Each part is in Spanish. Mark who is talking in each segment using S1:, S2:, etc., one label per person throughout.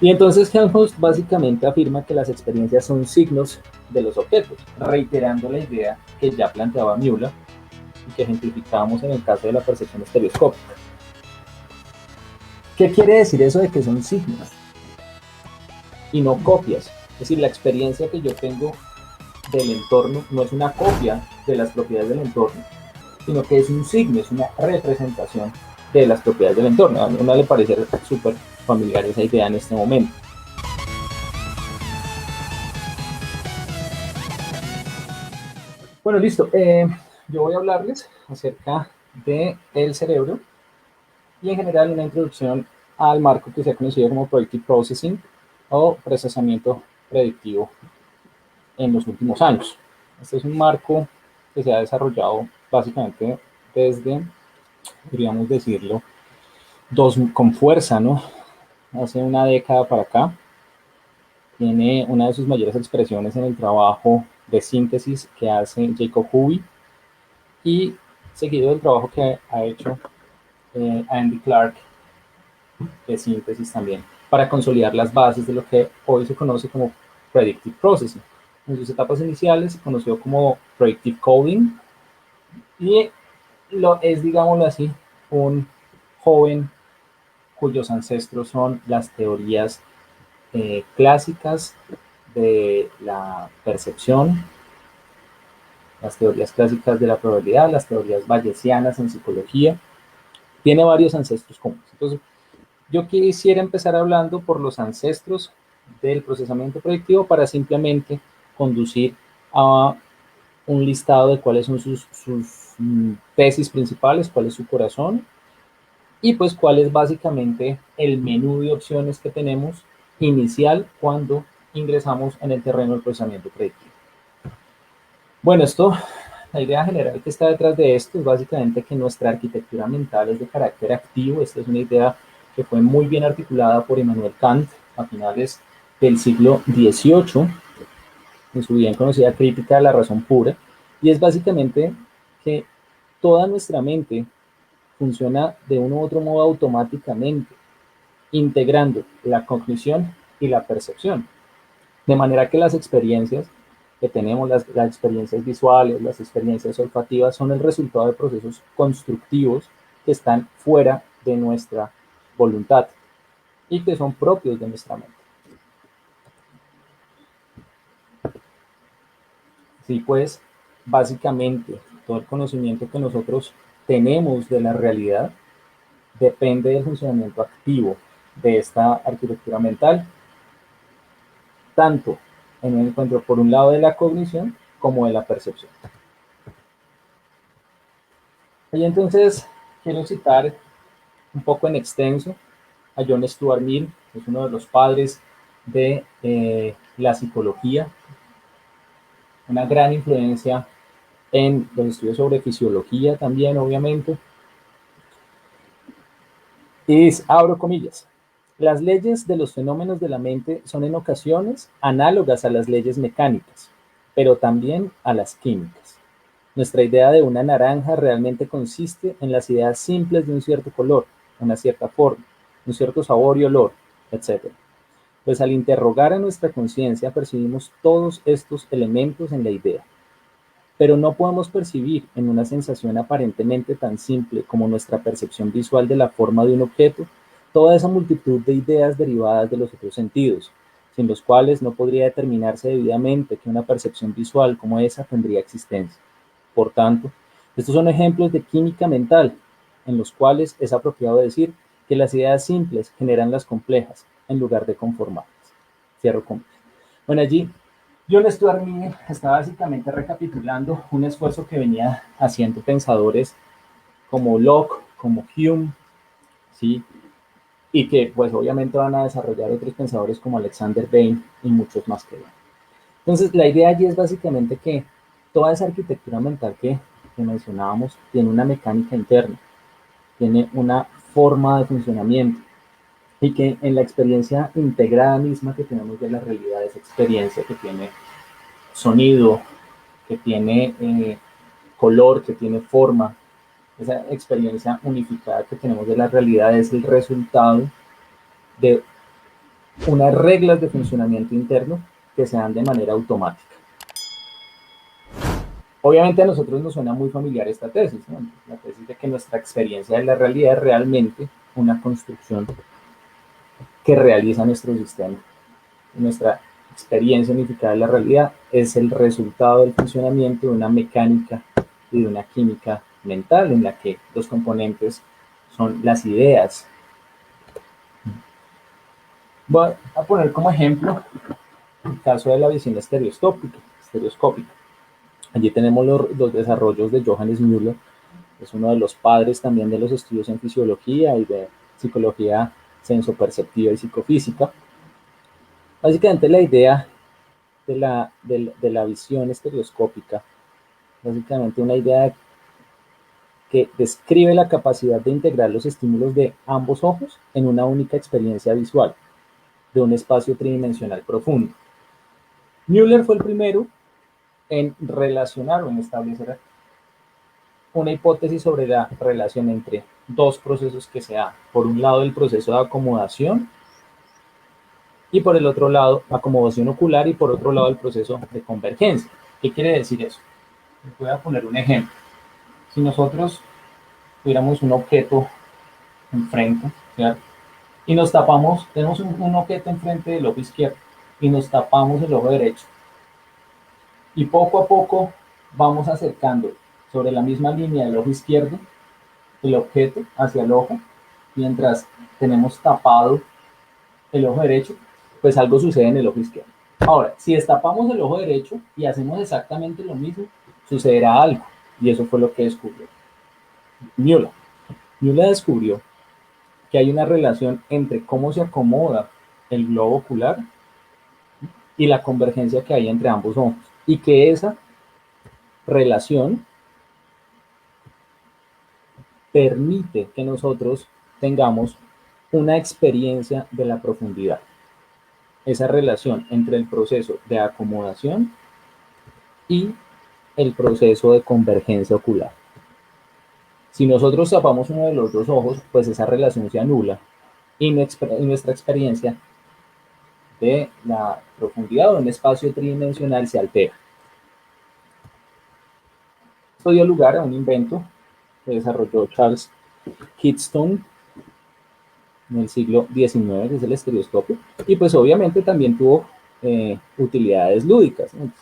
S1: Y entonces Helmholtz básicamente afirma que las experiencias son signos de los objetos, reiterando la idea que ya planteaba Müller y que ejemplificábamos en el caso de la percepción estereoscópica. ¿Qué quiere decir eso de que son signos y no copias? Es decir, la experiencia que yo tengo del entorno no es una copia de las propiedades del entorno, sino que es un signo, es una representación de las propiedades del entorno. A uno le parece súper familiar esa idea en este momento. Bueno, listo. Yo voy a hablarles acerca del cerebro y en general una introducción al marco que se ha conocido como Predictive Processing o procesamiento predictivo en los últimos años. Este es un marco que se ha desarrollado básicamente desde, podríamos decirlo, con fuerza, ¿no? Hace una década para acá. Tiene una de sus mayores expresiones en el trabajo de síntesis que hace Jacob Hoby y seguido del trabajo que ha hecho Andy Clark de síntesis también, para consolidar las bases de lo que hoy se conoce como Predictive Processing. En sus etapas iniciales se conoció como Predictive Coding y es, digámoslo así, un joven cuyos ancestros son las teorías clásicas de la percepción, las teorías clásicas de la probabilidad, las teorías bayesianas en psicología. Tiene varios ancestros comunes. Entonces, yo quisiera empezar hablando por los ancestros del procesamiento predictivo para simplemente conducir a un listado de cuáles son sus tesis principales, cuál es su corazón y pues cuál es básicamente el menú de opciones que tenemos inicial cuando ingresamos en el terreno del procesamiento predictivo. Bueno, la idea general que está detrás de esto es básicamente que nuestra arquitectura mental es de carácter activo. Esta es una idea que fue muy bien articulada por Immanuel Kant a finales del siglo XVIII, en su bien conocida Crítica de la Razón Pura, y es básicamente que toda nuestra mente funciona de uno u otro modo automáticamente, integrando la cognición y la percepción. De manera que las experiencias que tenemos, las experiencias visuales, las experiencias olfativas, son el resultado de procesos constructivos que están fuera de nuestra voluntad y que son propios de nuestra mente. Sí, pues, básicamente, todo el conocimiento que nosotros tenemos de la realidad depende del funcionamiento activo de esta arquitectura mental, tanto en el encuentro por un lado de la cognición como de la percepción. Y entonces quiero citar un poco en extenso a John Stuart Mill, que es uno de los padres de la psicología, una gran influencia en los estudios sobre fisiología también, obviamente. Y abro comillas: las leyes de los fenómenos de la mente son en ocasiones análogas a las leyes mecánicas, pero también a las químicas. Nuestra idea de una naranja realmente consiste en las ideas simples de un cierto color, una cierta forma, un cierto sabor y olor, etc. Pues al interrogar a nuestra conciencia percibimos todos estos elementos en la idea. Pero no podemos percibir en una sensación aparentemente tan simple como nuestra percepción visual de la forma de un objeto toda esa multitud de ideas derivadas de los otros sentidos, sin los cuales no podría determinarse debidamente que una percepción visual como esa tendría existencia. Por tanto, estos son ejemplos de química mental, en los cuales es apropiado decir que las ideas simples generan las complejas, en lugar de conformarlas. Cierro comillas. Bueno, allí John Stuart Mill está básicamente recapitulando un esfuerzo que venía haciendo pensadores como Locke, como Hume, ¿sí? Y que pues obviamente van a desarrollar otros pensadores como Alexander Bain y muchos más que van. Entonces la idea allí es básicamente que toda esa arquitectura mental que mencionábamos tiene una mecánica interna, tiene una forma de funcionamiento y que en la experiencia integrada misma que tenemos de la realidad, esa experiencia que tiene sonido, que tiene color, que tiene forma, esa experiencia unificada que tenemos de la realidad es el resultado de unas reglas de funcionamiento interno que se dan de manera automática. Obviamente a nosotros nos suena muy familiar esta tesis, ¿no? La tesis de que nuestra experiencia de la realidad es realmente una construcción que realiza nuestro sistema. Nuestra experiencia unificada de la realidad es el resultado del funcionamiento de una mecánica y de una química mental en la que los componentes son las ideas. Voy a poner como ejemplo el caso de la visión estereoscópica. Allí tenemos los desarrollos de Johannes Müller, que es uno de los padres también de los estudios en fisiología y de psicología sensoperceptiva y psicofísica. Básicamente la idea de la visión estereoscópica, básicamente una idea que describe la capacidad de integrar los estímulos de ambos ojos en una única experiencia visual de un espacio tridimensional profundo. Müller fue el primero en relacionar o en establecer una hipótesis sobre la relación entre dos procesos que se dan. Por un lado, el proceso de acomodación y por el otro lado, acomodación ocular y por otro lado, el proceso de convergencia. ¿Qué quiere decir eso? Les voy a poner un ejemplo. Si nosotros tuviéramos un objeto enfrente, ¿cierto? Y nos tapamos, tenemos un objeto enfrente del ojo izquierdo y nos tapamos el ojo derecho. Y poco a poco vamos acercando sobre la misma línea del ojo izquierdo el objeto hacia el ojo, mientras tenemos tapado el ojo derecho, pues algo sucede en el ojo izquierdo. Ahora, si destapamos el ojo derecho y hacemos exactamente lo mismo, sucederá algo. Y eso fue lo que descubrió Müller. Müller descubrió que hay una relación entre cómo se acomoda el globo ocular y la convergencia que hay entre ambos ojos. Y que esa relación permite que nosotros tengamos una experiencia de la profundidad. Esa relación entre el proceso de acomodación y el proceso de convergencia ocular. Si nosotros tapamos uno de los dos ojos, pues esa relación se anula y nuestra experiencia de la profundidad o en espacio tridimensional se altera. Esto dio lugar a un invento que desarrolló Charles Kidston en el siglo XIX, que es el estereoscopio, y pues obviamente también tuvo utilidades lúdicas, ¿no?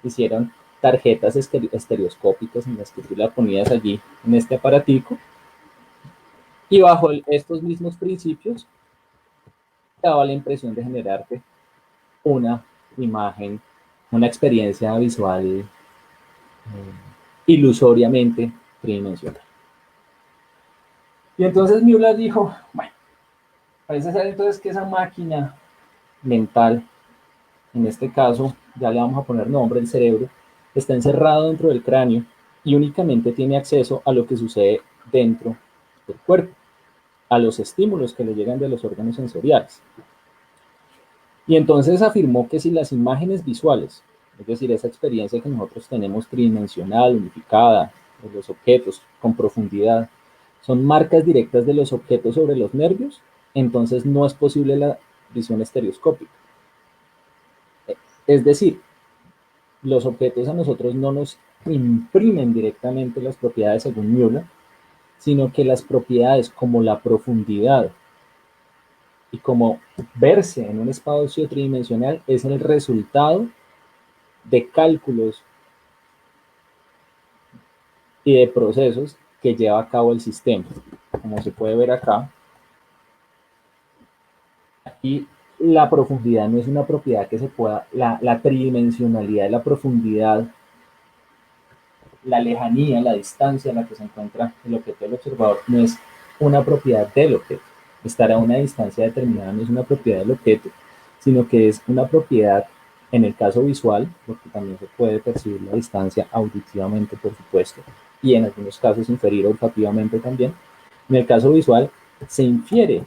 S1: Hicieron tarjetas estereoscópicas en las que tú la ponías allí en este aparatico y bajo estos mismos principios daba la impresión de generarte una imagen, una experiencia visual ilusoriamente tridimensional. Y entonces Müller dijo, bueno, parece ser entonces que esa máquina mental, en este caso ya le vamos a poner nombre, el cerebro, está encerrado dentro del cráneo y únicamente tiene acceso a lo que sucede dentro del cuerpo, a los estímulos que le llegan de los órganos sensoriales. Y entonces afirmó que si las imágenes visuales, es decir, esa experiencia que nosotros tenemos tridimensional, unificada, de los objetos con profundidad, son marcas directas de los objetos sobre los nervios, entonces no es posible la visión estereoscópica. Es decir, los objetos a nosotros no nos imprimen directamente las propiedades según Müller, sino que las propiedades como la profundidad y como verse en un espacio tridimensional es el resultado de cálculos y de procesos que lleva a cabo el sistema. Como se puede ver acá, aquí la profundidad no es una propiedad que se pueda, la tridimensionalidad de la profundidad, la lejanía, la distancia a la que se encuentra el objeto del observador no es una propiedad del objeto. Estar a una distancia determinada no es una propiedad del objeto, sino que es una propiedad, en el caso visual, porque también se puede percibir la distancia auditivamente, por supuesto, y en algunos casos inferir olfativamente también. En el caso visual se infiere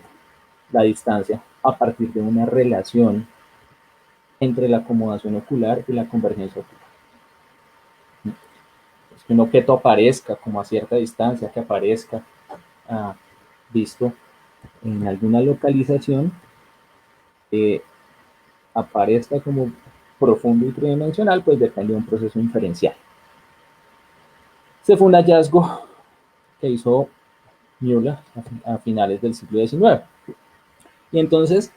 S1: la distancia a partir de una relación entre la acomodación ocular y la convergencia ocular. Que un objeto aparezca como a cierta distancia, que aparezca visto en alguna localización, aparezca como profundo y tridimensional, pues depende de un proceso inferencial. Este fue un hallazgo que hizo Müller a finales del siglo XIX. Y entonces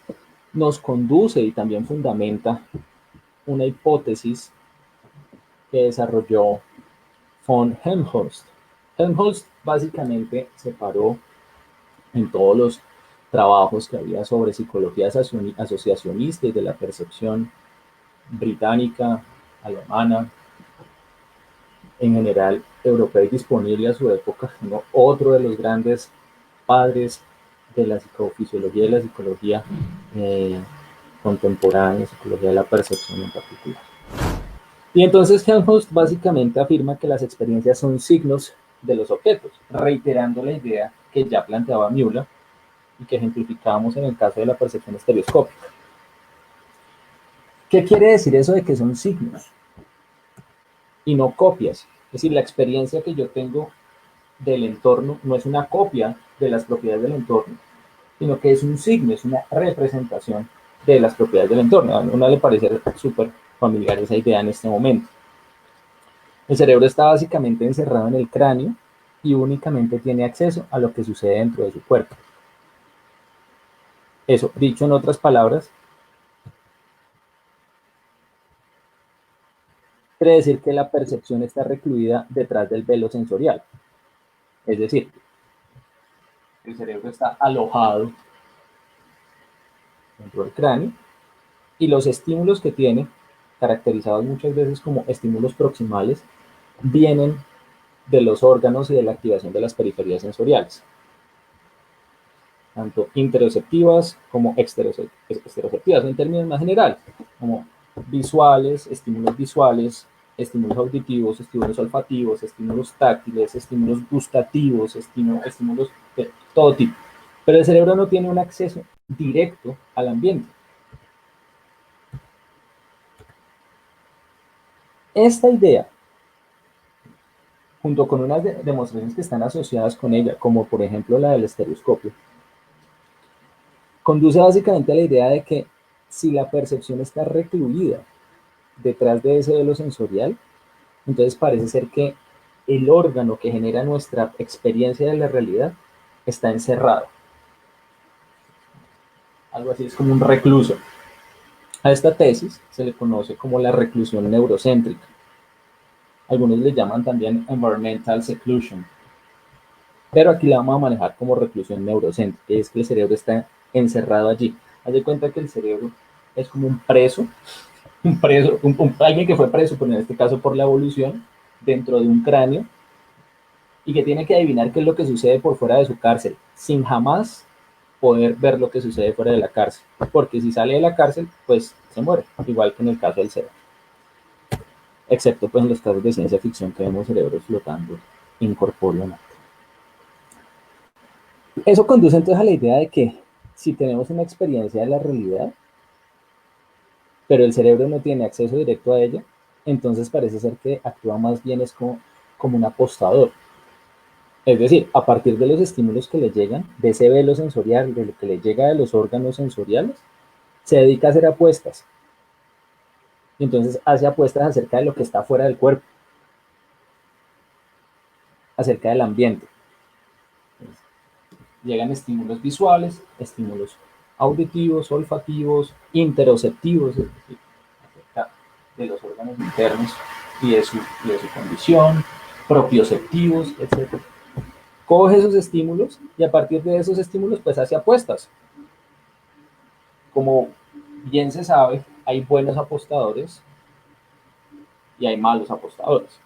S1: nos conduce y también fundamenta una hipótesis que desarrolló von Helmholtz. Helmholtz básicamente se paró en todos los trabajos que había sobre psicología asociacionista y de la percepción británica, alemana, en general europea y disponible a su época, ¿no? Otro de los grandes padres de la psicofisiología y la psicología contemporánea, psicología de la percepción en particular. Y entonces Helmholtz básicamente afirma que las experiencias son signos de los objetos, reiterando la idea que ya planteaba Müller y que ejemplificábamos en el caso de la percepción estereoscópica. ¿Qué quiere decir eso de que son signos y no copias? Es decir, la experiencia que yo tengo del entorno no es una copia de las propiedades del entorno, sino que es un signo, es una representación de las propiedades del entorno. A uno le parece súper familiar esa idea en este momento. El cerebro está básicamente encerrado en el cráneo y únicamente tiene acceso a lo que sucede dentro de su cuerpo. Eso, dicho en otras palabras, quiere decir que la percepción está recluida detrás del velo sensorial. Es decir, el cerebro está alojado dentro del cráneo y los estímulos que tiene, caracterizados muchas veces como estímulos proximales, vienen de los órganos y de la activación de las periferias sensoriales, tanto interoceptivas como exteroceptivas, en términos más generales, como visuales, estímulos auditivos, estímulos olfativos, estímulos táctiles, estímulos gustativos, estímulos de todo tipo. Pero el cerebro no tiene un acceso directo al ambiente. Esta idea, junto con unas demostraciones que están asociadas con ella, como por ejemplo la del estereoscopio, conduce básicamente a la idea de que si la percepción está recluida detrás de ese velo sensorial, entonces parece ser que el órgano que genera nuestra experiencia de la realidad está encerrado. Algo así es como un recluso. A esta tesis se le conoce como la reclusión neurocéntrica. Algunos le llaman también environmental seclusion. Pero aquí la vamos a manejar como reclusión neurocéntrica, es que el cerebro está encerrado allí. Haz de cuenta que el cerebro es como un preso, alguien que fue preso, pero en este caso por la evolución, dentro de un cráneo, y que tiene que adivinar qué es lo que sucede por fuera de su cárcel, sin jamás poder ver lo que sucede fuera de la cárcel, porque si sale de la cárcel, pues se muere, igual que en el caso del cerebro. Excepto pues en los casos de ciencia ficción que vemos cerebros flotando incorpóreamente. Eso conduce entonces a la idea de que si tenemos una experiencia de la realidad, pero el cerebro no tiene acceso directo a ella, entonces parece ser que actúa más bien es como un apostador. Es decir, a partir de los estímulos que le llegan, de ese velo sensorial, de lo que le llega de los órganos sensoriales, se dedica a hacer apuestas. Y entonces hace apuestas acerca de lo que está fuera del cuerpo, acerca del ambiente. Entonces, llegan estímulos visuales, estímulos auditivos, olfativos, interoceptivos, es decir, acerca de los órganos internos y de su condición, propioceptivos, etc. Coge esos estímulos y a partir de esos estímulos pues hace apuestas. Como bien se sabe, hay buenos apostadores y hay malos apostadores.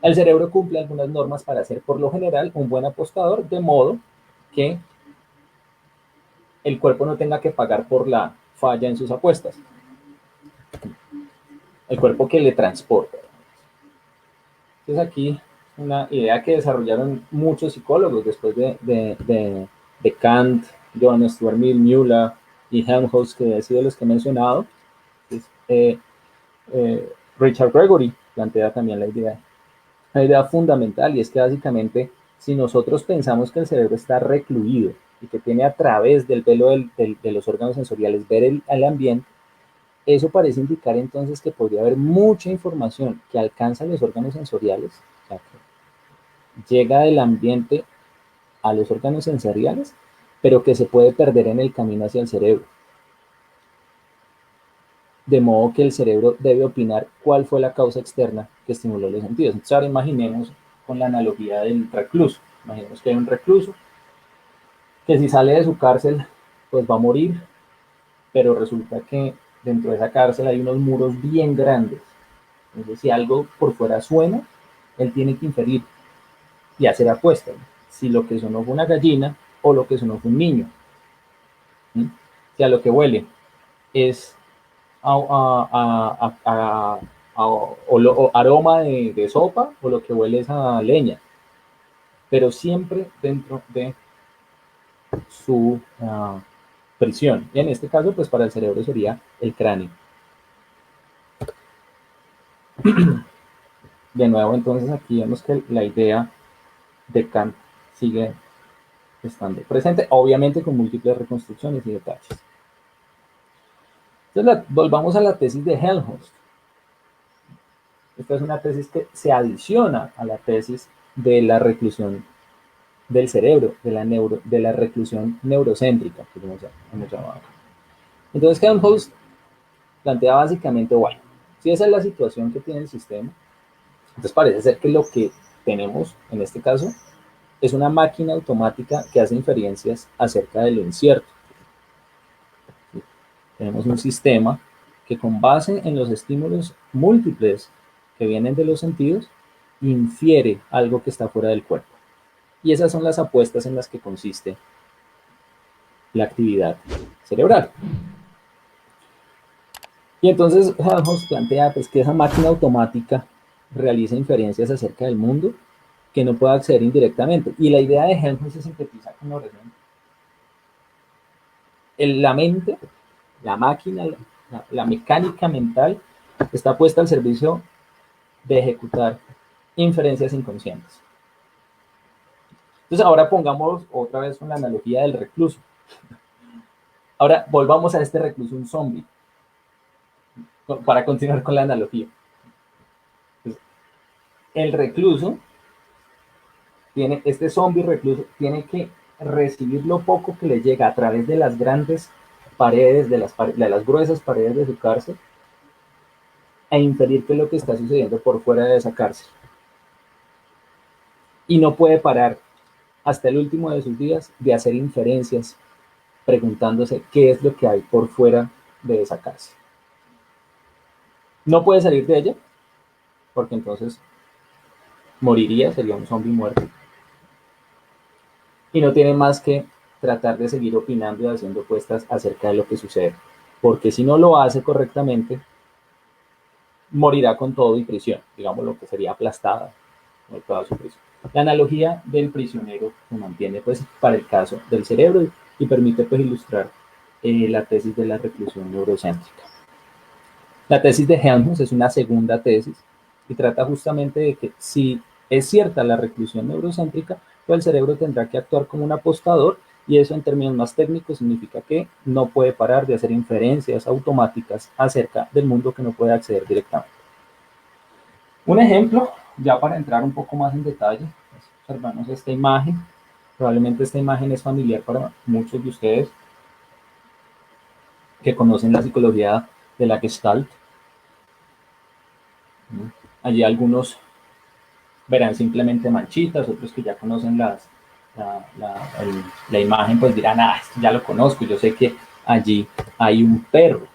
S1: El cerebro cumple algunas normas para ser por lo general un buen apostador, de modo que el cuerpo no tenga que pagar por la falla en sus apuestas. El cuerpo que le transporta. Entonces aquí una idea que desarrollaron muchos psicólogos después de Kant, Johann Stuart Mill, Müller y Helmholtz, que han sido los que he mencionado. Es, Richard Gregory plantea también la idea fundamental, y es que básicamente si nosotros pensamos que el cerebro está recluido y que tiene a través del velo de los órganos sensoriales ver el ambiente, eso parece indicar entonces que podría haber mucha información que alcanza los órganos sensoriales, o sea, que llega del ambiente a los órganos sensoriales, pero que se puede perder en el camino hacia el cerebro. De modo que el cerebro debe opinar cuál fue la causa externa que estimuló los sentidos. Entonces ahora imaginemos con la analogía del recluso. Imaginemos que hay un recluso que si sale de su cárcel, pues va a morir, pero resulta que dentro de esa cárcel hay unos muros bien grandes. Entonces si algo por fuera suena, él tiene que inferir y hacer apuestas. Si lo que sonó fue una gallina o lo que sonó fue un niño. ¿Sí? Si a lo que huele es o aroma de sopa o lo que huele es a leña, pero siempre dentro de su prisión. Y en este caso, pues para el cerebro sería el cráneo. De nuevo, entonces aquí vemos que la idea de Kant sigue estando presente, obviamente con múltiples reconstrucciones y detalles. Entonces, volvamos a la tesis de Helmholtz. Esta es una tesis que se adiciona a la tesis de la reclusión del cerebro, de la reclusión neurocéntrica, que hemos llamado acá. Entonces, Helmholtz plantea básicamente, bueno, si esa es la situación que tiene el sistema, entonces parece ser que lo que tenemos en este caso es una máquina automática que hace inferencias acerca de lo incierto. ¿Sí? Tenemos un sistema que con base en los estímulos múltiples que vienen de los sentidos, infiere algo que está fuera del cuerpo. Y esas son las apuestas en las que consiste la actividad cerebral. Y entonces Helmholtz plantea pues, que esa máquina automática realiza inferencias acerca del mundo que no puede acceder indirectamente. Y la idea de Helmholtz se sintetiza con lo siguiente. La mente, la máquina, la mecánica mental está puesta al servicio de ejecutar inferencias inconscientes. Entonces ahora pongamos otra vez con la analogía del recluso. Ahora volvamos a este recluso, un zombie, para continuar con la analogía. Entonces, el recluso este zombie recluso tiene que recibir lo poco que le llega a través de las grandes paredes, de las gruesas paredes de su cárcel, e inferir qué es lo que está sucediendo por fuera de esa cárcel. Y no puede parar hasta el último de sus días de hacer inferencias preguntándose qué es lo que hay por fuera de esa cárcel. No puede salir de ella, porque entonces moriría, sería un zombie muerto. Y no tiene más que tratar de seguir opinando y haciendo apuestas acerca de lo que sucede. Porque si no lo hace correctamente, morirá con todo y prisión, digamos lo que sería aplastada con toda su prisión. La analogía del prisionero se mantiene pues para el caso del cerebro y permite pues ilustrar la tesis de la reclusión neurocéntrica. La tesis de Helmholtz es una segunda tesis y trata justamente de que si es cierta la reclusión neurocéntrica, pues el cerebro tendrá que actuar como un apostador y eso en términos más técnicos significa que no puede parar de hacer inferencias automáticas acerca del mundo que no puede acceder directamente. Un ejemplo, ya para entrar un poco más en detalle, observamos esta imagen. Probablemente esta imagen es familiar para muchos de ustedes que conocen la psicología de la Gestalt. Allí algunos verán simplemente manchitas, otros que ya conocen la imagen pues dirán, esto ya lo conozco, yo sé que allí hay un perro.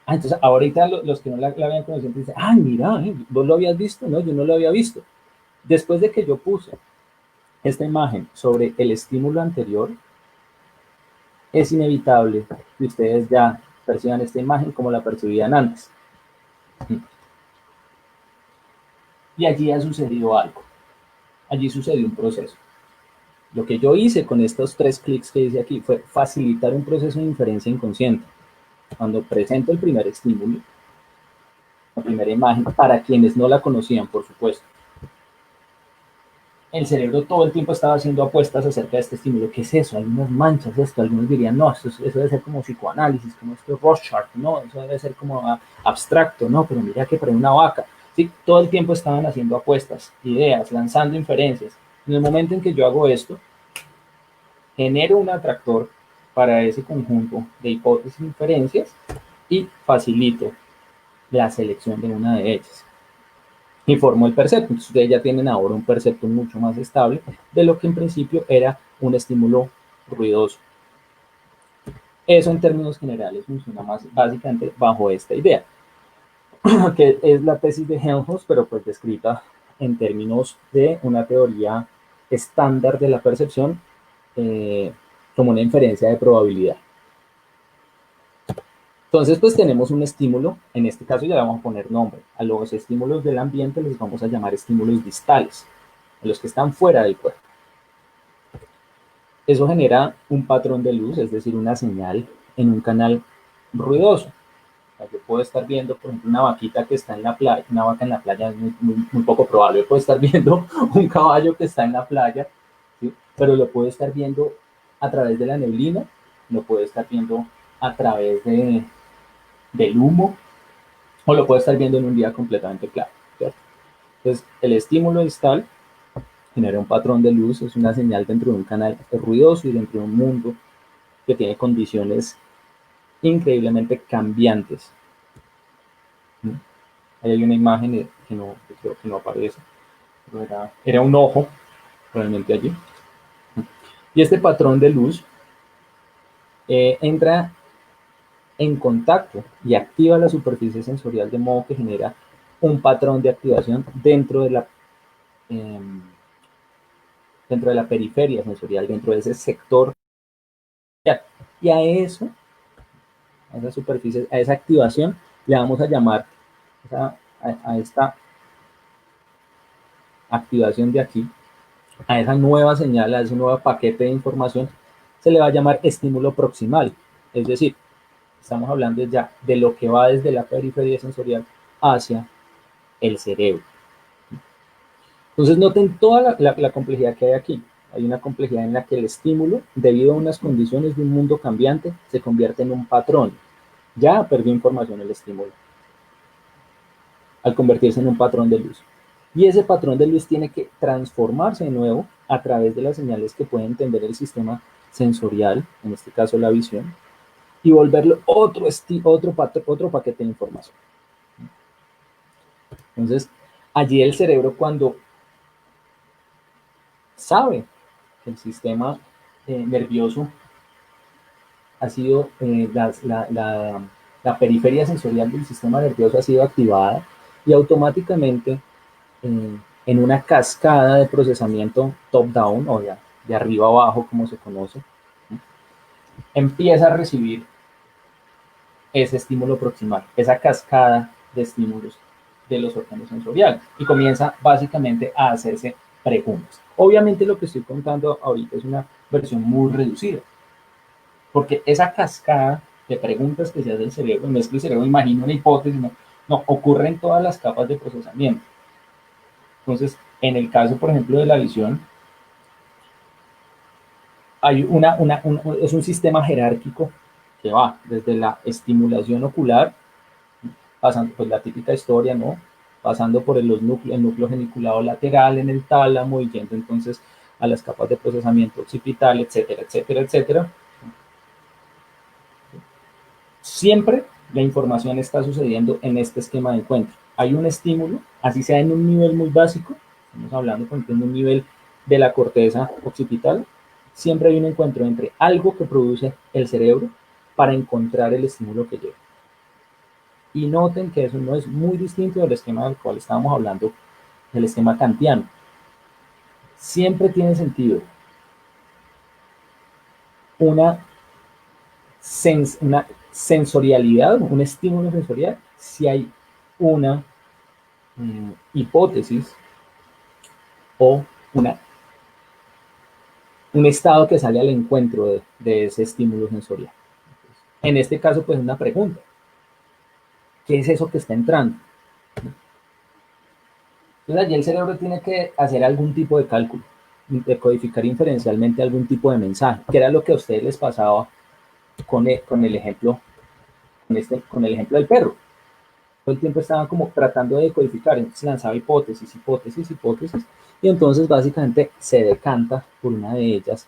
S1: Entonces ahorita los que no la habían conocido dicen, mira, vos lo habías visto, no, yo no lo había visto. Después de que yo puse esta imagen sobre el estímulo anterior, es inevitable que ustedes ya perciban esta imagen como la percibían antes. Y allí ha sucedido algo. Allí sucedió un proceso. Lo que yo hice con estos 3 clics que hice aquí fue facilitar un proceso de inferencia inconsciente. Cuando presento el primer estímulo, la primera imagen, para quienes no la conocían, por supuesto. el cerebro todo el tiempo estaba haciendo apuestas acerca de este estímulo. ¿Qué es eso? Hay unas manchas, esto. Algunos dirían, no, eso debe ser como psicoanálisis, como esto Rorschach, no, eso debe ser como abstracto, no, pero mira que para una vaca. Sí, todo el tiempo estaban haciendo apuestas, ideas, lanzando inferencias. En el momento en que yo hago esto, genero un atractor para ese conjunto de hipótesis e inferencias y facilito la selección de una de ellas. Y formo el percepto. Entonces ustedes ya tienen ahora un percepto mucho más estable de lo que en principio era un estímulo ruidoso. Eso en términos generales funciona más básicamente bajo esta idea, que es la tesis de Helmholtz, pero pues descrita en términos de una teoría estándar de la percepción como una inferencia de probabilidad. Entonces, pues tenemos un estímulo, en este caso ya le vamos a poner nombre. A los estímulos del ambiente les vamos a llamar estímulos distales, a los que están fuera del cuerpo. Eso genera un patrón de luz, es decir, una señal en un canal ruidoso. O sea, yo puedo estar viendo, por ejemplo, una vaquita que está en la playa, una vaca en la playa es muy poco probable. Yo puedo estar viendo un caballo que está en la playa, ¿sí? Pero lo puedo estar viendo a través de la neblina, lo puedo estar viendo a través del humo, o lo puedo estar viendo en un día completamente claro, ¿cierto? Entonces, el estímulo distal genera un patrón de luz, es una señal dentro de un canal ruidoso y dentro de un mundo que tiene condiciones increíblemente cambiantes. Ahí hay una imagen que creo que no aparece, pero era un ojo realmente allí. Y este patrón de luz entra en contacto y activa la superficie sensorial de modo que genera un patrón de activación eh, dentro de la periferia sensorial, dentro de ese sector. Y a eso, a esa superficie, a esa activación, le vamos a llamar a esta activación de aquí, a esa nueva señal, a ese nuevo paquete de información, se le va a llamar estímulo proximal. Es decir, estamos hablando ya de lo que va desde la periferia sensorial hacia el cerebro. Entonces noten toda la complejidad que hay aquí. Hay una complejidad en la que el estímulo, debido a unas condiciones de un mundo cambiante, se convierte en un patrón. Ya perdió información el estímulo al convertirse en un patrón de luz. Y ese patrón de luz tiene que transformarse de nuevo a través de las señales que puede entender el sistema sensorial, en este caso la visión, y volverlo otro paquete de información. Entonces, allí el cerebro, cuando sabe que el sistema nervioso ha sido, la periferia sensorial del sistema nervioso ha sido activada y automáticamente en una cascada de procesamiento top-down o de arriba abajo, como se conoce, empieza a recibir ese estímulo proximal, esa cascada de estímulos de los órganos sensoriales y comienza básicamente a hacerse preguntas. Obviamente lo que estoy contando ahorita es una versión muy reducida, porque esa cascada de preguntas que se hace el cerebro, no es que el cerebro imagina una hipótesis, no, ocurre en todas las capas de procesamiento. Entonces, en el caso, por ejemplo, de la visión, hay es un sistema jerárquico que va desde la estimulación ocular, pasando pues la típica historia, ¿no? Pasando por el núcleo geniculado lateral en el tálamo y yendo entonces a las capas de procesamiento occipital, etcétera, etcétera, etcétera. Siempre la información está sucediendo en este esquema de encuentro. Hay un estímulo, así sea en un nivel muy básico, estamos hablando por ejemplo en un nivel de la corteza occipital, siempre hay un encuentro entre algo que produce el cerebro para encontrar el estímulo que llega. Y noten que eso no es muy distinto del esquema del cual estábamos hablando, del esquema kantiano. Siempre tiene sentido una sensorialidad, un estímulo sensorial, si hay una hipótesis o un estado que sale al encuentro de ese estímulo sensorial. En este caso, pues una pregunta. ¿Qué es eso que está entrando? Entonces allí el cerebro tiene que hacer algún tipo de cálculo, decodificar inferencialmente algún tipo de mensaje, que era lo que a ustedes les pasaba con el ejemplo, con el ejemplo del perro. Todo el tiempo estaban como tratando de decodificar, entonces lanzaba hipótesis, hipótesis, hipótesis, y entonces básicamente se decanta por una de ellas.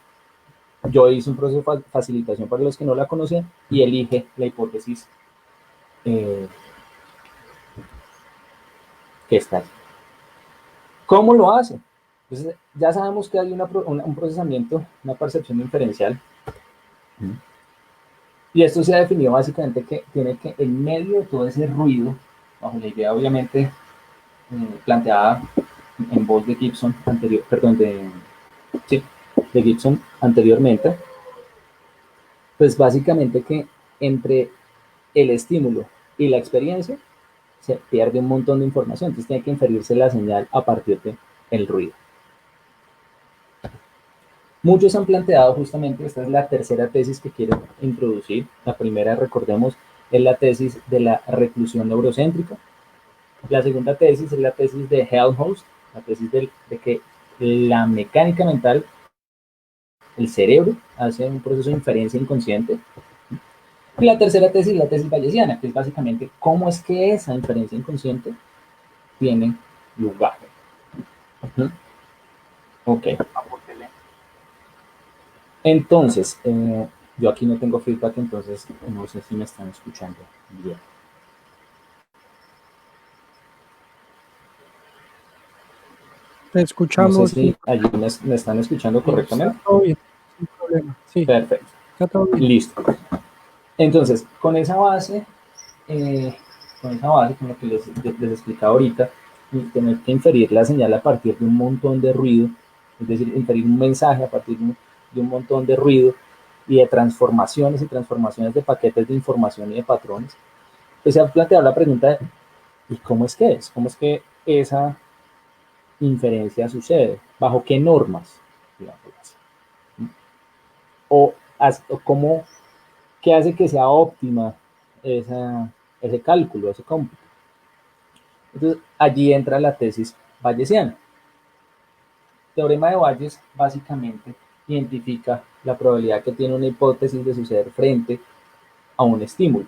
S1: Yo hice un proceso de facilitación para los que no la conocían y elige la hipótesis eh, que está ahí. ¿Cómo lo hace? Entonces ya sabemos que hay un procesamiento, una percepción inferencial, y esto se ha definido básicamente que tiene que en medio de todo ese ruido, bajo la idea obviamente planteada en voz de Gibson anterior, perdón, sí, de Gibson anteriormente, pues básicamente que entre el estímulo y la experiencia se pierde un montón de información, entonces tiene que inferirse la señal a partir del ruido. Muchos han planteado justamente, esta es la tercera tesis que quiero introducir. La primera, recordemos, es la tesis de la reclusión neurocéntrica. La segunda tesis es la tesis de Helmholtz, la tesis de que la mecánica mental, el cerebro, hace un proceso de inferencia inconsciente. Y la tercera tesis es la tesis bayesiana, que es básicamente cómo es que esa inferencia inconsciente tiene lugar. Ok. Entonces, yo aquí no tengo feedback, entonces no sé si me están escuchando bien.
S2: Te escuchamos.
S1: No sé si allí me están escuchando correctamente.
S2: Está todo bien, sin problema. Sí.
S1: Perfecto.
S2: Está todo bien.
S1: Listo. Entonces, con esa base, con lo que les explicaba ahorita, tener que inferir la señal a partir de un montón de ruido, es decir, inferir un mensaje a partir de un montón de ruido y de transformaciones y transformaciones de paquetes de información y de patrones, pues se ha planteado la pregunta de, ¿y cómo es que es? ¿Cómo es que esa inferencia sucede? ¿Bajo qué normas? O cómo, qué hace que sea óptima ese cálculo, ese cómputo. Entonces, allí entra la tesis bayesiana. El teorema de Bayes básicamente identifica la probabilidad que tiene una hipótesis de suceder frente a un estímulo.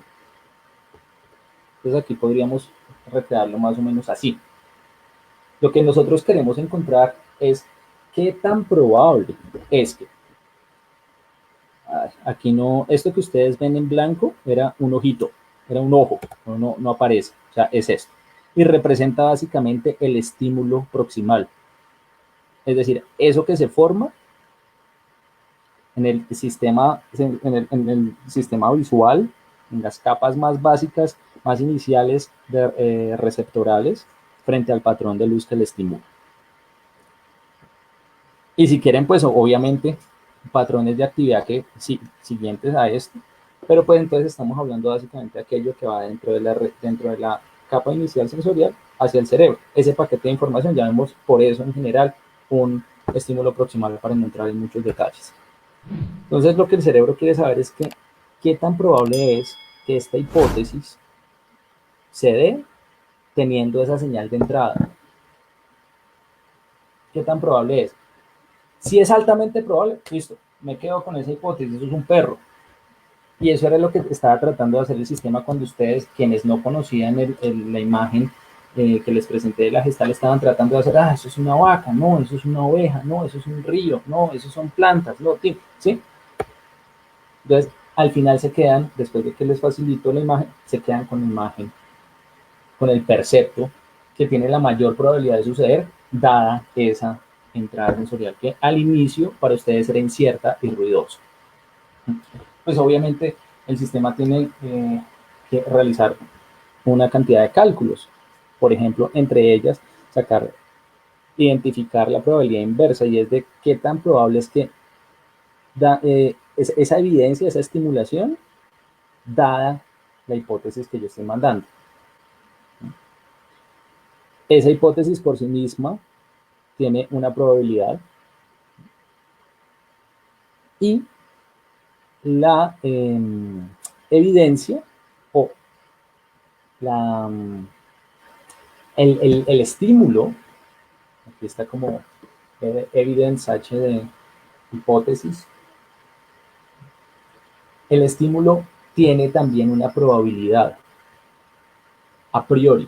S1: Entonces aquí podríamos recrearlo más o menos así. Lo que nosotros queremos encontrar es qué tan probable es que aquí no, esto que ustedes ven en blanco era un ojito, era un ojo, no aparece, o sea, es esto. Y representa básicamente el estímulo proximal. Es decir, eso que se forma en el sistema, en el sistema visual, en las capas más básicas, más iniciales de receptorales, frente al patrón de luz que le estimula. Y si quieren, pues obviamente, patrones de actividad que siguientes a esto, pero pues entonces estamos hablando básicamente de aquello que va dentro de la capa inicial sensorial hacia el cerebro. Ese paquete de información, llamemos por eso en general un estímulo proximal para no entrar en muchos detalles. Entonces lo que el cerebro quiere saber es que qué tan probable es que esta hipótesis se dé teniendo esa señal de entrada. ¿Qué tan probable es? Si es altamente probable, listo, me quedo con esa hipótesis, eso es un perro. Y eso era lo que estaba tratando de hacer el sistema cuando ustedes, quienes no conocían la imagen que les presenté de la gestal, estaban tratando de hacer, eso es una vaca, no, eso es una oveja, no, eso es un río, no, eso son plantas, no, ¿sí? Entonces, al final se quedan, después de que les facilito la imagen, se quedan con la imagen, con el percepto que tiene la mayor probabilidad de suceder, dada esa entrada sensorial que al inicio para ustedes era incierta y ruidosa. Pues obviamente el sistema tiene que realizar una cantidad de cálculos. Por ejemplo, entre ellas, identificar la probabilidad inversa, y es de qué tan probable es que esa evidencia, esa estimulación, dada la hipótesis que yo estoy mandando. Esa hipótesis por sí misma tiene una probabilidad y la evidencia o el estímulo Aquí está como evidence H de hipótesis. El estímulo tiene también una probabilidad a priori,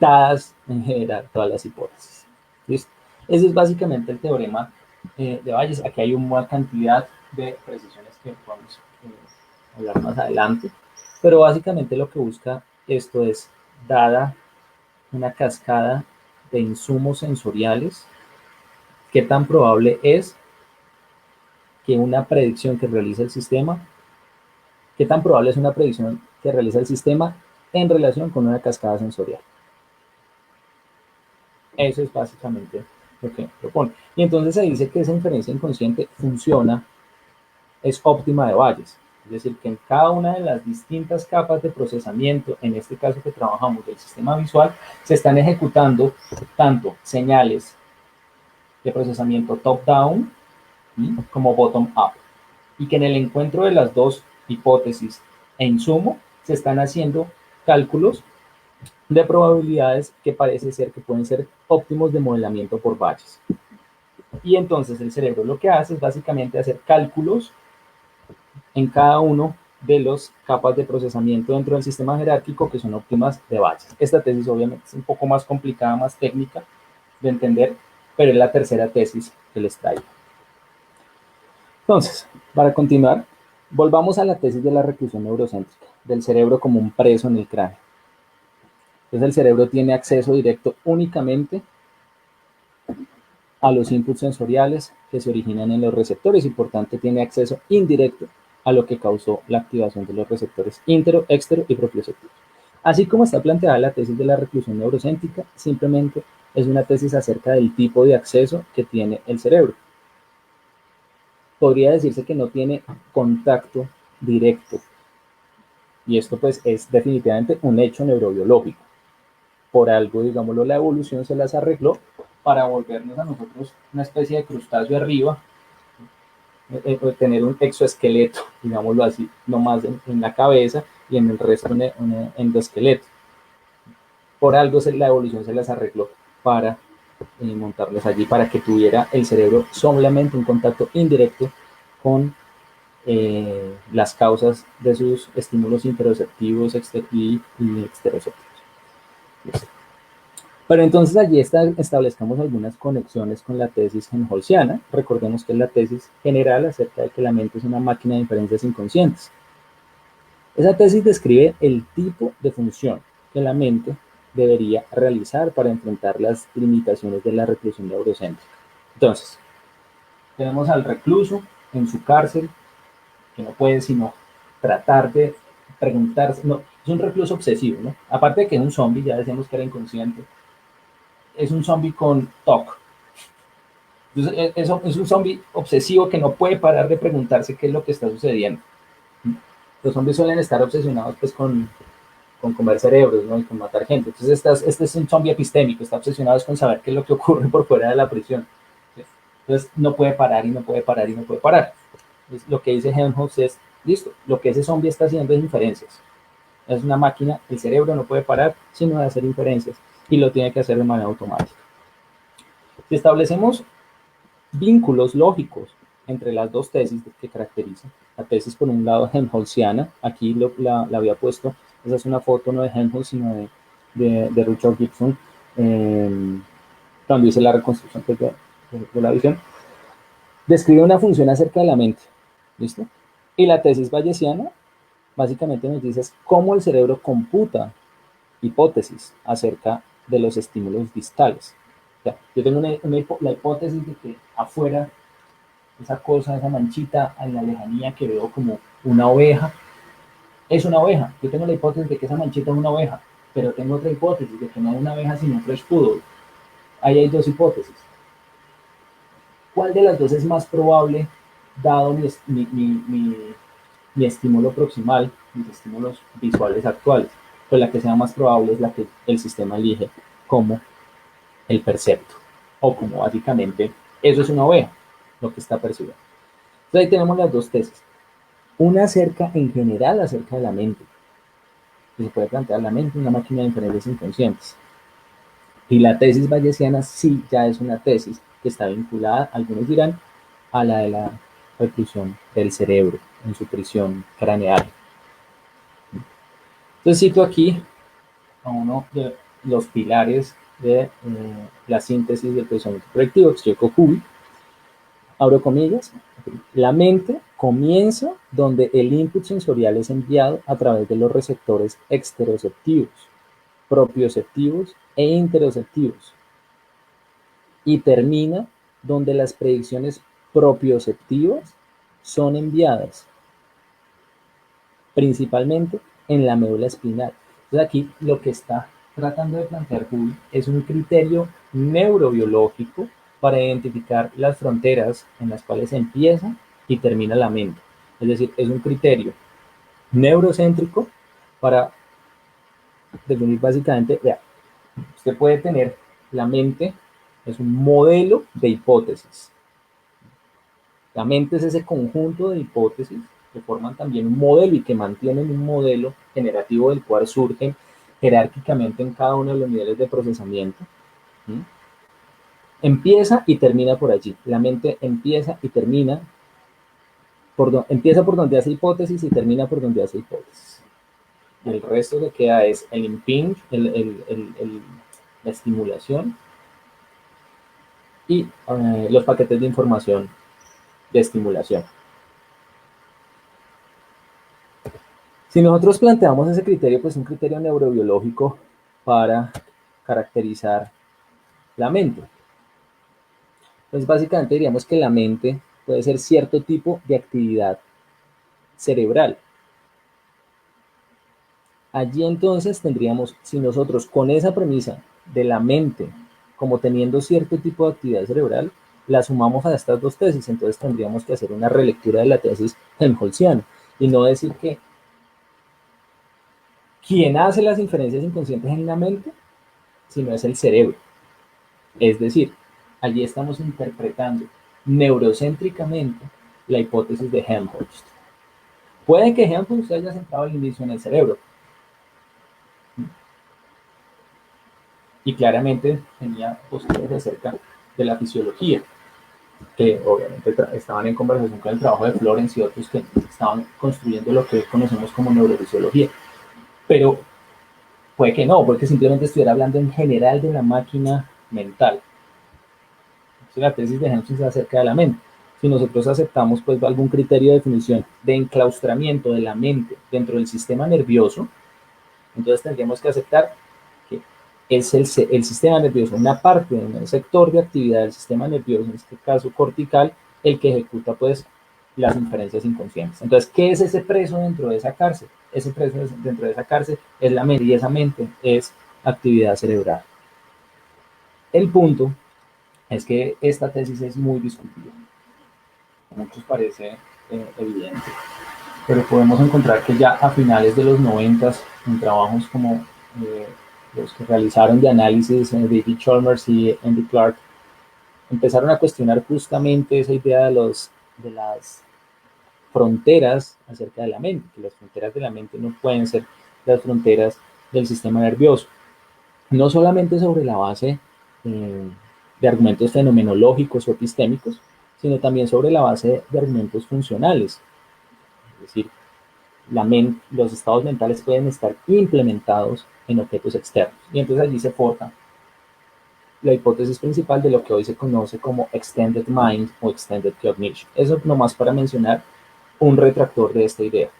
S1: dadas en general todas las hipótesis. ¿Listo? Ese es básicamente el teorema de Bayes. Aquí hay una cantidad de precisiones que podemos hablar más adelante, pero básicamente lo que busca esto es, dada una cascada de insumos sensoriales, qué tan probable es que una predicción que realiza el sistema, qué tan probable es una predicción que realiza el sistema en relación con una cascada sensorial. Eso es básicamente lo que propone. Y entonces se dice que esa inferencia inconsciente funciona, es óptima de Bayes. Es decir, que en cada una de las distintas capas de procesamiento, en este caso que trabajamos del sistema visual, se están ejecutando tanto señales de procesamiento top-down como bottom-up. Y que en el encuentro de las dos hipótesis e insumo se están haciendo cálculos de probabilidades que parece ser que pueden ser óptimos de modelamiento por Bayes. Y entonces el cerebro lo que hace es básicamente hacer cálculos en cada uno de las capas de procesamiento dentro del sistema jerárquico que son óptimas de Bayes. Esta tesis obviamente es un poco más complicada, más técnica de entender, pero es la tercera tesis que les traigo. Entonces, para continuar, volvamos a la tesis de la reclusión neurocéntrica, del cerebro como un preso en el cráneo. Entonces el cerebro tiene acceso directo únicamente a los inputs sensoriales que se originan en los receptores y por tanto tiene acceso indirecto a lo que causó la activación de los receptores intero, extero y propioceptivos. Así como está planteada la tesis de la reclusión neurocéntrica, simplemente es una tesis acerca del tipo de acceso que tiene el cerebro. Podría decirse que no tiene contacto directo, y esto pues es definitivamente un hecho neurobiológico. Por algo, digámoslo, la evolución se las arregló para volvernos a nosotros una especie de crustáceo arriba, tener un exoesqueleto, digámoslo así, nomás en la cabeza y en el resto un endoesqueleto. Por algo la evolución se las arregló para montarlos allí, para que tuviera el cerebro solamente un contacto indirecto con las causas de sus estímulos interoceptivos y exteroceptivos. Listo. Pero entonces allí establezcamos algunas conexiones con la tesis helmholtziana. Recordemos que es la tesis general acerca de que la mente es una máquina de inferencias inconscientes. Esa tesis describe el tipo de función que la mente debería realizar para enfrentar las limitaciones de la reclusión neurocéntrica. Entonces, tenemos al recluso en su cárcel, que no puede sino tratar de preguntarse, no, es un recluso obsesivo, ¿no? Aparte de que es un zombie, ya decíamos que era inconsciente, es un zombie con TOC. Entonces, es un zombie obsesivo que no puede parar de preguntarse qué es lo que está sucediendo. Los zombies suelen estar obsesionados pues con comer cerebros, ¿no? Y con matar gente. Entonces este es un zombie epistémico, está obsesionado con saber qué es lo que ocurre por fuera de la prisión. ¿Sí? Entonces no puede parar y no puede parar y no puede parar. Entonces, lo que dice Helmholtz es, listo, lo que ese zombie está haciendo es inferencias. Es una máquina, el cerebro no puede parar sino de hacer inferencias y lo tiene que hacer de manera automática. Si establecemos vínculos lógicos entre las dos tesis que caracterizan, la tesis por un lado helmholtziana, aquí la había puesto, esa es una foto no de Helmholtz sino de Richard Gibson, cuando hice la reconstrucción de la visión, describe una función acerca de la mente, ¿listo? Y la tesis bayesiana básicamente nos dice cómo el cerebro computa hipótesis acerca de los estímulos distales. O sea, yo tengo la hipótesis de que afuera, esa cosa, esa manchita en la lejanía que veo como una oveja, es una oveja. Yo tengo la hipótesis de que esa manchita es una oveja, pero tengo otra hipótesis de que no es una oveja sino un fresh poodle. Ahí hay dos hipótesis. ¿Cuál de las dos es más probable dado mi estímulo proximal, mis estímulos visuales actuales? Pues la que sea más probable es la que el sistema elige como el percepto, o como básicamente eso es una oveja, lo que está percibiendo. Entonces ahí tenemos las dos tesis. Una acerca en general acerca de la mente, que se puede plantear la mente, una máquina de inferencias inconscientes. Y la tesis bayesiana sí ya es una tesis que está vinculada, algunos dirán, a la de la reclusión del cerebro en su prisión craneal. Entonces cito aquí a uno de los pilares de la síntesis del pensamiento proyectivo, Jacob, abro comillas, la mente comienza donde el input sensorial es enviado a través de los receptores exteroceptivos, propioceptivos e interoceptivos, y termina donde las predicciones propioceptivas son enviadas principalmente en la médula espinal. Entonces aquí lo que está tratando de plantear Hull es un criterio neurobiológico para identificar las fronteras en las cuales empieza y termina la mente. Es decir, es un criterio neurocéntrico para definir básicamente, vea, usted puede tener la mente, es un modelo de hipótesis. La mente es ese conjunto de hipótesis que forman también un modelo y que mantienen un modelo generativo del cual surgen jerárquicamente en cada uno de los niveles de procesamiento. ¿Sí? Empieza y termina por allí. La mente empieza y termina, empieza por donde hace hipótesis y termina por donde hace hipótesis. Y el resto que queda es el impinge, la estimulación y los paquetes de información de estimulación. Si nosotros planteamos ese criterio, pues un criterio neurobiológico para caracterizar la mente. Entonces, básicamente diríamos que la mente puede ser cierto tipo de actividad cerebral. Allí entonces tendríamos, si nosotros con esa premisa de la mente como teniendo cierto tipo de actividad cerebral, la sumamos a estas dos tesis, entonces tendríamos que hacer una relectura de la tesis helmholtziana y no decir que quien hace las inferencias inconscientes en la mente, sino es el cerebro. Es decir, allí estamos interpretando neurocéntricamente la hipótesis de Helmholtz. Puede que Helmholtz haya centrado el inicio en el cerebro. Y claramente tenía posturas acerca de la fisiología, que obviamente estaban en conversación con el trabajo de Florence y otros que estaban construyendo lo que conocemos como neurofisiología. Pero puede que no, porque simplemente estuviera hablando en general de la máquina mental. La tesis de Helmholtz es acerca de la mente. Si nosotros aceptamos pues algún criterio de definición de enclaustramiento de la mente dentro del sistema nervioso, entonces tendríamos que aceptar que es el sistema nervioso, una parte, un sector de actividad del sistema nervioso, en este caso cortical, el que ejecuta pues las inferencias inconscientes. Entonces, ¿qué es ese preso dentro de esa cárcel? Ese preso dentro de esa cárcel es la mente, y esa mente es actividad cerebral. El punto es que esta tesis es muy discutida. A muchos parece evidente, pero podemos encontrar que ya a finales de los 90, en trabajos como los que realizaron de análisis, David Chalmers y Andy Clark, empezaron a cuestionar justamente esa idea de las fronteras acerca de la mente, que las fronteras de la mente no pueden ser las fronteras del sistema nervioso. No solamente sobre la base de argumentos fenomenológicos o epistémicos, sino también sobre la base de argumentos funcionales. Es decir, los estados mentales pueden estar implementados en objetos externos. Y entonces allí se forja la hipótesis principal de lo que hoy se conoce como Extended Mind o Extended Cognition. Eso nomás para mencionar un retractor de esta idea.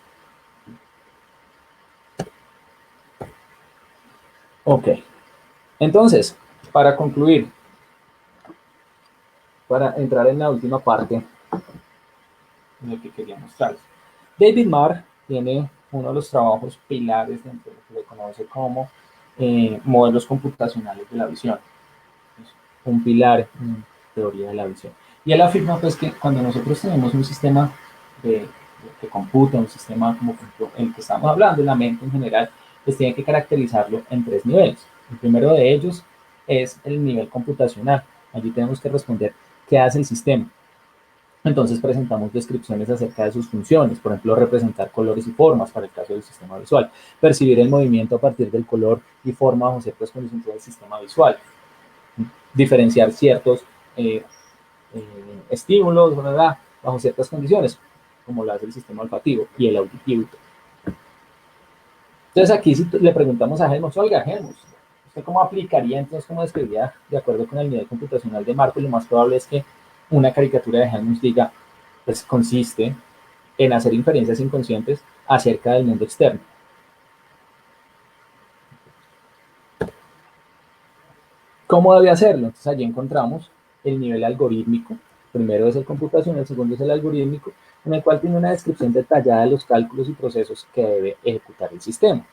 S1: Ok. Entonces, para concluir, para entrar en la última parte de lo que quería mostrarles. David Marr tiene uno de los trabajos pilares dentro de lo que se conoce como modelos computacionales de la visión. Es un pilar en teoría de la visión. Y él afirma pues que cuando nosotros tenemos un sistema que computa, un sistema como el que estamos hablando, la mente en general, pues tiene que caracterizarlo en tres niveles. El primero de ellos es el nivel computacional. Allí tenemos que responder qué hace el sistema. Entonces presentamos descripciones acerca de sus funciones, por ejemplo, representar colores y formas para el caso del sistema visual, percibir el movimiento a partir del color y forma bajo ciertas condiciones del sistema visual, diferenciar ciertos estímulos, ¿verdad?, bajo ciertas condiciones, como lo hace el sistema olfativo y el auditivo. Entonces aquí si le preguntamos a Helmholtz, oiga, Helmholtz, ¿usted cómo aplicaría, entonces cómo describiría, de acuerdo con el nivel computacional de Marco? Lo más probable es que una caricatura de Helmholtz diga, pues consiste en hacer inferencias inconscientes acerca del mundo externo. ¿Cómo debe hacerlo? Entonces allí encontramos el nivel algorítmico. Primero es el computacional, el segundo es el algorítmico, en el cual tiene una descripción detallada de los cálculos y procesos que debe ejecutar el sistema.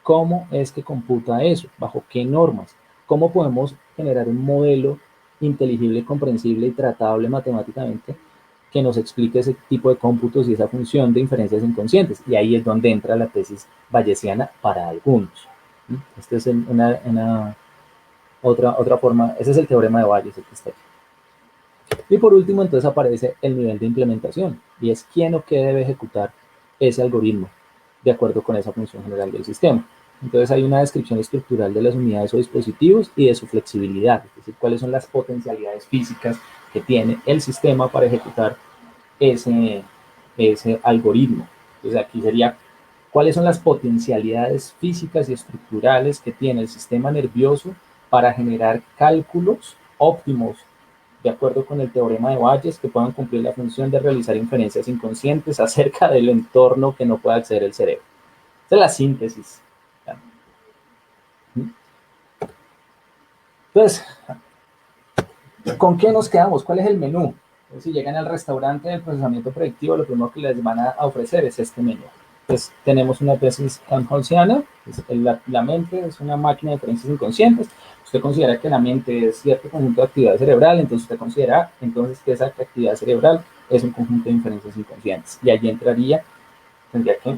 S1: ¿Cómo es que computa eso? ¿Bajo qué normas? ¿Cómo podemos generar un modelo inteligible, comprensible y tratable matemáticamente que nos explique ese tipo de cómputos y esa función de inferencias inconscientes? Y ahí es donde entra la tesis bayesiana para algunos. Esta es otra forma, ese es el teorema de Bayes, el que está aquí. Y por último, entonces aparece el nivel de implementación, y es quién o qué debe ejecutar ese algoritmo de acuerdo con esa función general del sistema. Entonces hay una descripción estructural de las unidades o dispositivos y de su flexibilidad, es decir, cuáles son las potencialidades físicas que tiene el sistema para ejecutar ese algoritmo. Entonces aquí sería cuáles son las potencialidades físicas y estructurales que tiene el sistema nervioso para generar cálculos óptimos de acuerdo con el teorema de Bayes que puedan cumplir la función de realizar inferencias inconscientes acerca del entorno que no puede acceder el cerebro. Esta es la síntesis. Entonces, ¿con qué nos quedamos? ¿Cuál es el menú? Si llegan al restaurante del procesamiento predictivo, lo primero que les van a ofrecer es este menú. Entonces, tenemos una tesis helmholtziana, la mente es una máquina de inferencias inconscientes. Usted considera que la mente es cierto conjunto de actividad cerebral, entonces usted considera entonces que esa actividad cerebral es un conjunto de inferencias inconscientes. Y allí entraría, tendría que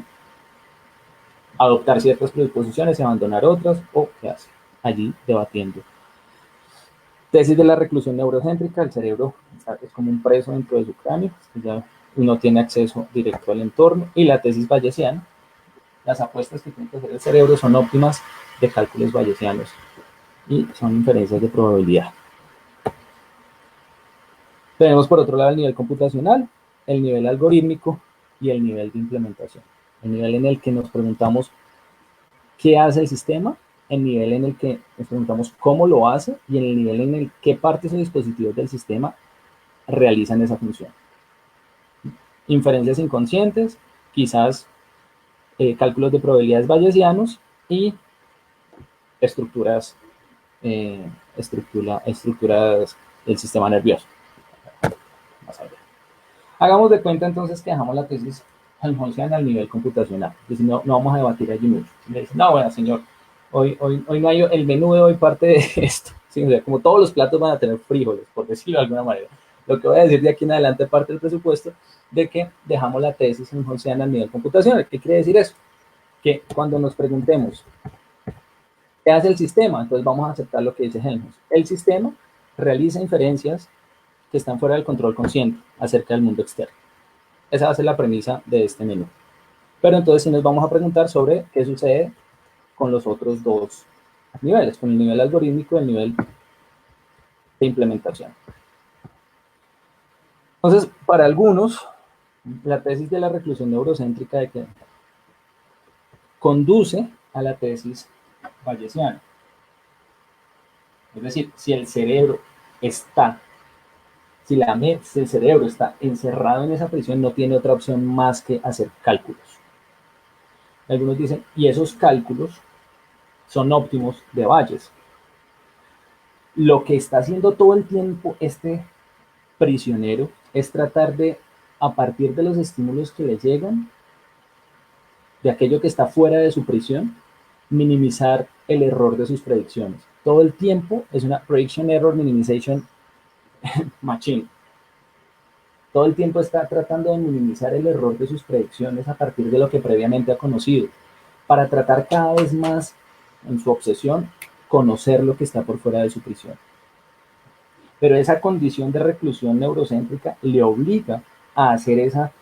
S1: adoptar ciertas predisposiciones y abandonar otras, o qué hace, allí debatiendo. Tesis de la reclusión neurocéntrica, el cerebro es como un preso dentro de su cráneo, ya no tiene acceso directo al entorno, y la tesis bayesiana, las apuestas que tiene que hacer el cerebro son óptimas de cálculos bayesianos y son inferencias de probabilidad. Tenemos por otro lado el nivel computacional, el nivel algorítmico y el nivel de implementación. El nivel en el que nos preguntamos qué hace el sistema, el nivel en el que nos preguntamos cómo lo hace y en el nivel en el que partes o dispositivos del sistema realizan esa función. Inferencias inconscientes, quizás cálculos de probabilidades bayesianos y estructuras del sistema nervioso. Hagamos de cuenta entonces que dejamos la tesis helmholtziana al nivel computacional. Entonces, no vamos a debatir allí mucho. Si me dicen, no, bueno, señor, hoy no hay, el menú de hoy parte de esto. ¿Sí? O sea, como todos los platos van a tener frijoles, por decirlo de alguna manera. Lo que voy a decir de aquí en adelante parte del presupuesto de que dejamos la tesis helmholtziana al nivel computacional. ¿Qué quiere decir eso? Que cuando nos preguntemos ¿qué hace el sistema? Entonces vamos a aceptar lo que dice Helmholtz. El sistema realiza inferencias que están fuera del control consciente acerca del mundo externo. Esa va a ser la premisa de este menú. Pero entonces sí nos vamos a preguntar sobre qué sucede con los otros dos niveles, con el nivel algorítmico y el nivel de implementación. Entonces, para algunos, la tesis de la reclusión neurocéntrica de que conduce a la tesis bayesiana. Es decir, si el cerebro está, si el cerebro está encerrado en esa prisión, no tiene otra opción más que hacer cálculos. Algunos dicen, y esos cálculos son óptimos de Bayes. Lo que está haciendo todo el tiempo este prisionero es tratar de, a partir de los estímulos que le llegan, de aquello que está fuera de su prisión, minimizar el error de sus predicciones. Todo el tiempo es una prediction error minimization machine. Todo el tiempo está tratando de minimizar el error de sus predicciones a partir de lo que previamente ha conocido, para tratar cada vez más, en su obsesión, conocer lo que está por fuera de su prisión. pero esa condición de reclusión neurocéntrica le obliga a hacer esa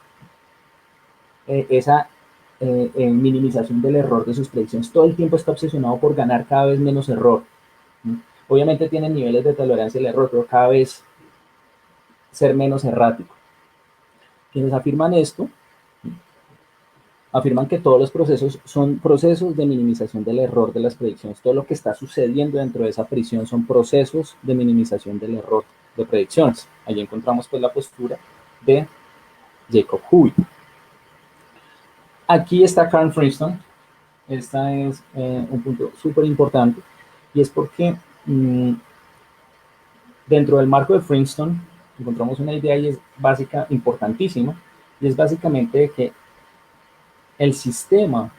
S1: minimización del error de sus predicciones. Todo el tiempo está obsesionado por ganar cada vez menos error. Obviamente tiene niveles de tolerancia al error, pero cada vez ser menos errático. Quienes afirman esto, afirman que todos los procesos son procesos de minimización del error de las predicciones. Todo lo que está sucediendo dentro de esa predicción son procesos de minimización del error de predicciones. Allí encontramos pues la postura de Jacob Huey. Aquí está Carl Friston. Esta es un punto súper importante y es porque dentro del marco de Princeton encontramos una idea y es básica, importantísima, y es básicamente que el sistema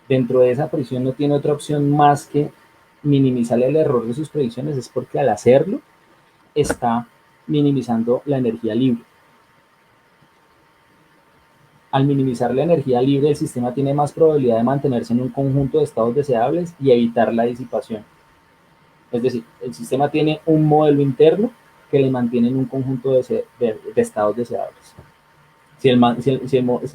S1: dentro de esa predicción no tiene otra opción más que minimizar el error de sus predicciones, es porque al hacerlo está minimizando la energía libre. Al minimizar la energía libre, el sistema tiene más probabilidad de mantenerse en un conjunto de estados deseables y evitar la disipación. Es decir, el sistema tiene un modelo interno que le mantiene en un conjunto de estados deseables. Si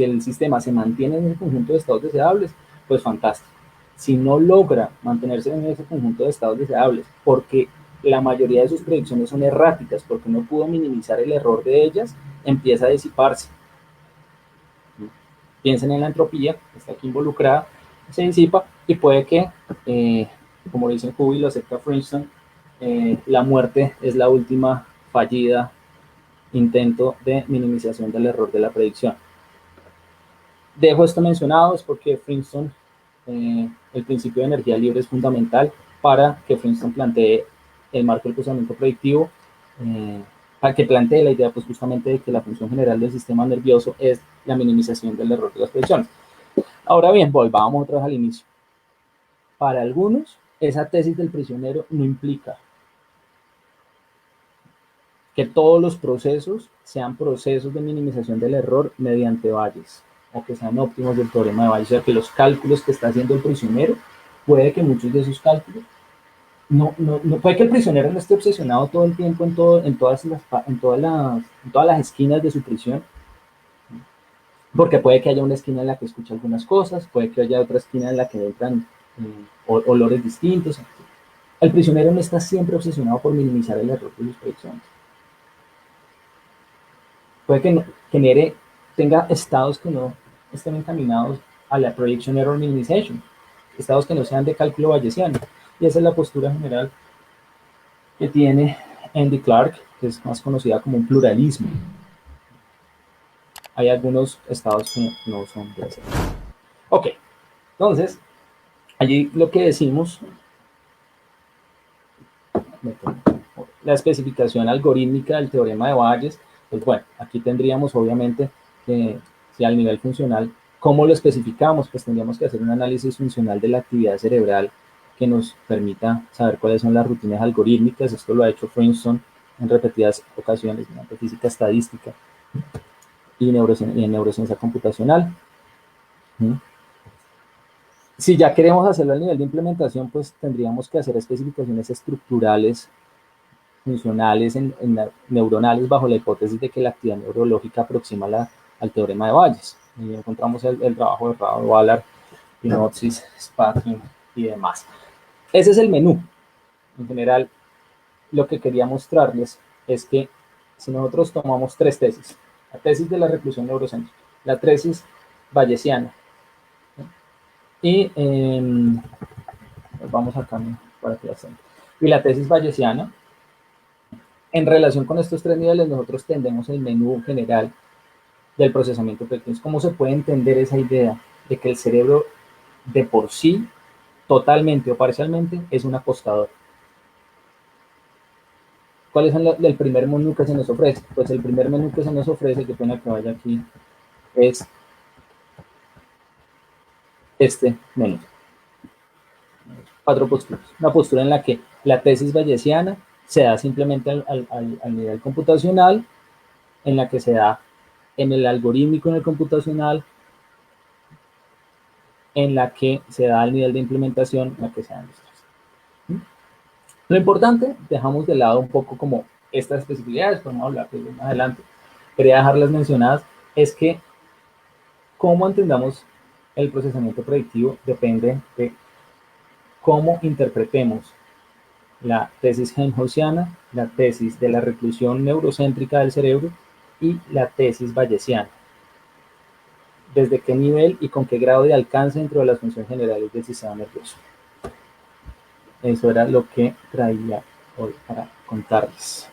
S1: el sistema se mantiene en el conjunto de estados deseables, pues fantástico. Si no logra mantenerse en ese conjunto de estados deseables, porque la mayoría de sus predicciones son erráticas, porque no pudo minimizar el error de ellas, empieza a disiparse. Piensen en la entropía, que está aquí involucrada, se disipa y puede que, como dicen Huey y lo acepta Princeton, la muerte es la última fallida intento de minimización del error de la predicción. Dejo esto mencionado, es porque Princeton, el principio de energía libre es fundamental para que Princeton plantee el marco del procesamiento predictivo, para que plantee la idea pues justamente de que la función general del sistema nervioso es la minimización del error de las predicciones. Ahora bien, volvamos otra vez al inicio. Para algunos, esa tesis del prisionero no implica que todos los procesos sean procesos de minimización del error mediante Bayes, o que sean óptimos del teorema de Bayes, o sea, que los cálculos que está haciendo el prisionero, puede que muchos de esos cálculos, no puede que el prisionero no esté obsesionado todo el tiempo en todas las esquinas de su prisión, porque puede que haya una esquina en la que escucha algunas cosas, puede que haya otra esquina en la que entran olores distintos. El prisionero no está siempre obsesionado por minimizar el error de sus predicciones. Puede que tenga estados que no estén encaminados a la prediction error minimization, estados que no sean de cálculo bayesiano. Y esa es la postura general que tiene Andy Clark, que es más conocida como un pluralismo. Hay algunos estados que no son de ese. Ok, entonces, allí lo que decimos, la especificación algorítmica del teorema de Bayes, pues bueno, aquí tendríamos obviamente que, si al nivel funcional, ¿cómo lo especificamos? Pues tendríamos que hacer un análisis funcional de la actividad cerebral que nos permita saber cuáles son las rutinas algorítmicas. Esto lo ha hecho Princeton en repetidas ocasiones mediante física estadística y en neurociencia computacional. Si ya queremos hacerlo al nivel de implementación, pues tendríamos que hacer especificaciones estructurales, funcionales, neuronales, bajo la hipótesis de que la actividad neurológica aproxima al teorema de Bayes. Y encontramos el trabajo de Rado, Ballard, Pinozzi, Spatkin y demás. Ese es el menú. En general, lo que quería mostrarles es que si nosotros tomamos tres tesis, la tesis de la reclusión neurocéntrica, la tesis bayesiana, y vamos acá para que la estén, y la tesis bayesiana, en relación con estos tres niveles, nosotros tendemos el menú general del procesamiento predictivo. ¿Cómo se puede entender esa idea de que el cerebro de por sí, totalmente o parcialmente, es un apostador? ¿Cuál es el primer menú que se nos ofrece? Pues el primer menú que se nos ofrece, que pena que vaya aquí, es este menú. 4 posturas. Una postura en la que la tesis bayesiana se da simplemente al nivel computacional, en la que se da en el algorítmico en el computacional, en la que se da al nivel de implementación, en la que se dan los tres. Lo importante, dejamos de lado un poco como estas especificidades, podemos hablar de ello más adelante. Quería dejarlas mencionadas, es que cómo entendamos el procesamiento predictivo depende de cómo interpretemos la tesis helmholtziana, la tesis de la reclusión neurocéntrica del cerebro y la tesis bayesiana. Desde qué nivel y con qué grado de alcance dentro de las funciones generales del sistema nervioso. Eso era lo que traía hoy para contarles.